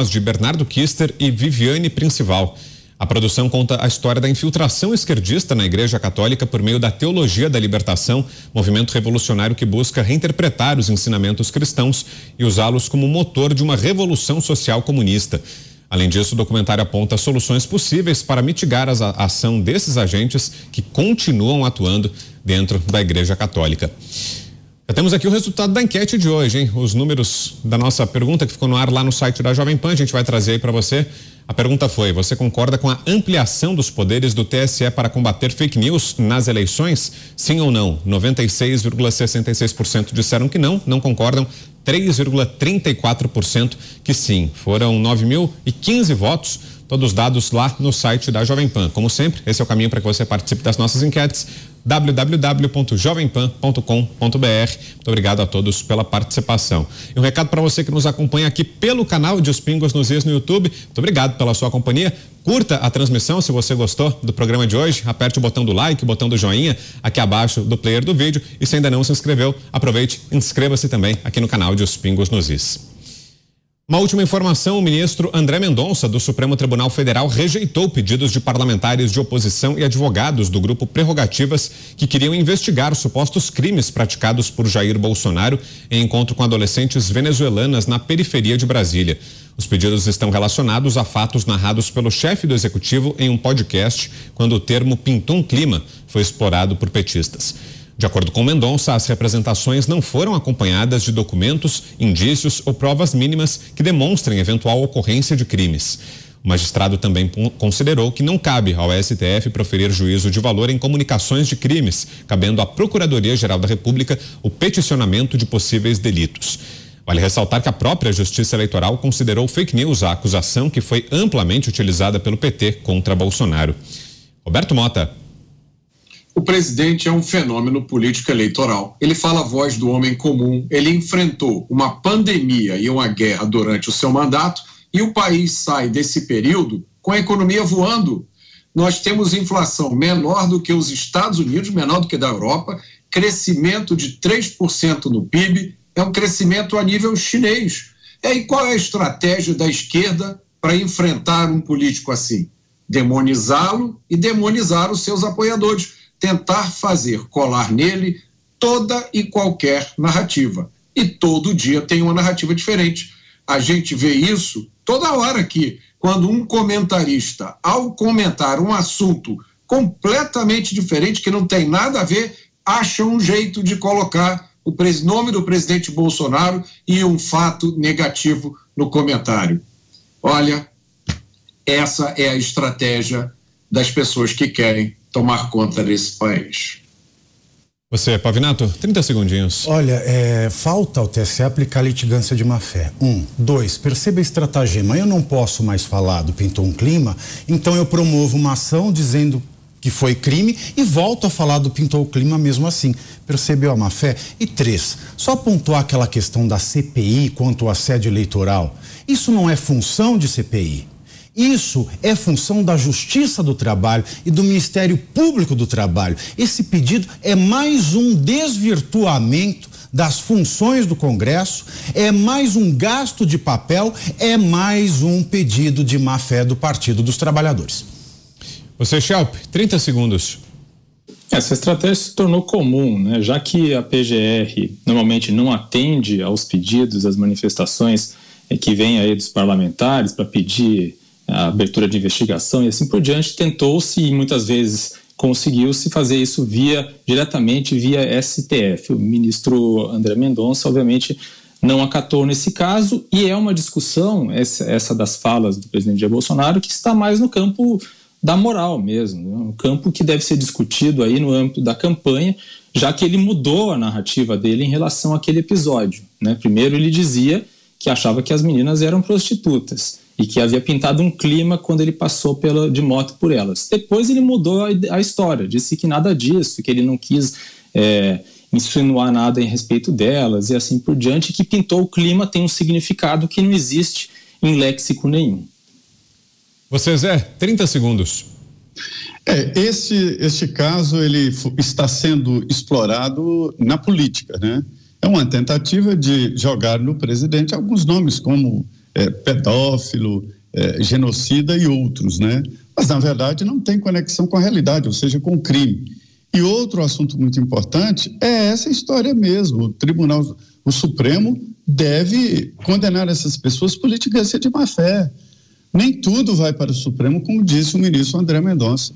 de Bernardo Kister e Viviane Principal. A produção conta a história da infiltração esquerdista na Igreja Católica por meio da Teologia da Libertação, movimento revolucionário que busca reinterpretar os ensinamentos cristãos e usá-los como motor de uma revolução social comunista. Além disso, o documentário aponta soluções possíveis para mitigar a ação desses agentes que continuam atuando dentro da Igreja Católica. Já temos aqui o resultado da enquete de hoje, hein? Os números da nossa pergunta que ficou no ar lá no site da Jovem Pan, a gente vai trazer aí para você. A pergunta foi: você concorda com a ampliação dos poderes do TSE para combater fake news nas eleições? Sim ou não? 96,66% disseram que não concordam. 3,34% que sim. Foram 9.015 votos, todos dados lá no site da Jovem Pan. Como sempre, esse é o caminho para que você participe das nossas enquetes. www.jovempan.com.br. Muito obrigado a todos pela participação. E um recado para você que nos acompanha aqui pelo canal de Os Pingos nos Is no YouTube. Muito obrigado pela sua companhia. Curta a transmissão se você gostou do programa de hoje. Aperte o botão do like, o botão do joinha aqui abaixo do player do vídeo. E se ainda não se inscreveu, aproveite e inscreva-se também aqui no canal de Os Pingos nos Is. Uma última informação: o ministro André Mendonça, do Supremo Tribunal Federal, rejeitou pedidos de parlamentares de oposição e advogados do grupo Prerrogativas que queriam investigar os supostos crimes praticados por Jair Bolsonaro em encontro com adolescentes venezuelanas na periferia de Brasília. Os pedidos estão relacionados a fatos narrados pelo chefe do executivo em um podcast, quando o termo pintou um clima foi explorado por petistas. De acordo com Mendonça, as representações não foram acompanhadas de documentos, indícios ou provas mínimas que demonstrem eventual ocorrência de crimes. O magistrado também considerou que não cabe ao STF proferir juízo de valor em comunicações de crimes, cabendo à Procuradoria-Geral da República o peticionamento de possíveis delitos. Vale ressaltar que a própria Justiça Eleitoral considerou fake news a acusação que foi amplamente utilizada pelo PT contra Bolsonaro. Roberto Mota. O presidente é um fenômeno político eleitoral. Ele fala a voz do homem comum, ele enfrentou uma pandemia e uma guerra durante o seu mandato e o país sai desse período com a economia voando. Nós temos inflação menor do que os Estados Unidos, menor do que da Europa, crescimento de 3% no PIB, é um crescimento a nível chinês. E qual é a estratégia da esquerda para enfrentar um político assim? Demonizá-lo e demonizar os seus apoiadores. Tentar fazer colar nele toda e qualquer narrativa. E todo dia tem uma narrativa diferente. A gente vê isso toda hora aqui, quando um comentarista, ao comentar um assunto completamente diferente, que não tem nada a ver, acha um jeito de colocar o nome do presidente Bolsonaro e um fato negativo no comentário. Olha, essa é a estratégia das pessoas que querem tomar conta desse país. Você, Pavinato, 30 segundinhos. Olha, falta ao TSE aplicar litigância de má-fé. 2, perceba a estratagema. Eu não posso mais falar do pintou um clima, então eu promovo uma ação dizendo que foi crime e volto a falar do pintou o clima mesmo assim. Percebeu a má-fé? E 3, só pontuar aquela questão da CPI quanto ao assédio eleitoral. Isso não é função de CPI. Isso é função da Justiça do Trabalho e do Ministério Público do Trabalho. Esse pedido é mais um desvirtuamento das funções do Congresso, é mais um gasto de papel, é mais um pedido de má-fé do Partido dos Trabalhadores. Você, Schelp, 30 segundos. Essa estratégia se tornou comum, né? Já que a PGR normalmente não atende aos pedidos, às manifestações que vêm aí dos parlamentares para pedir a abertura de investigação e assim por diante, tentou-se e muitas vezes conseguiu-se fazer isso diretamente via STF. O ministro André Mendonça, obviamente, não acatou nesse caso e é uma discussão, essa das falas do presidente Jair Bolsonaro, que está mais no campo da moral mesmo, né? Um campo que deve ser discutido aí no âmbito da campanha, já que ele mudou a narrativa dele em relação àquele episódio, né? Primeiro ele dizia que achava que as meninas eram prostitutas e que havia pintado um clima quando ele passou de moto por elas. Depois ele mudou a história, disse que nada disso, que ele não quis insinuar nada em respeito delas e assim por diante, que pintou o clima tem um significado que não existe em léxico nenhum. Você, Zé, 30 segundos. Este caso ele está sendo explorado na política, né? É uma tentativa de jogar no presidente alguns nomes como pedófilo, genocida e outros, né? Mas, na verdade, não tem conexão com a realidade, ou seja, com o crime. E outro assunto muito importante é essa história mesmo. O Supremo deve condenar essas pessoas por litigância de má-fé. Nem tudo vai para o Supremo, como disse o ministro André Mendonça.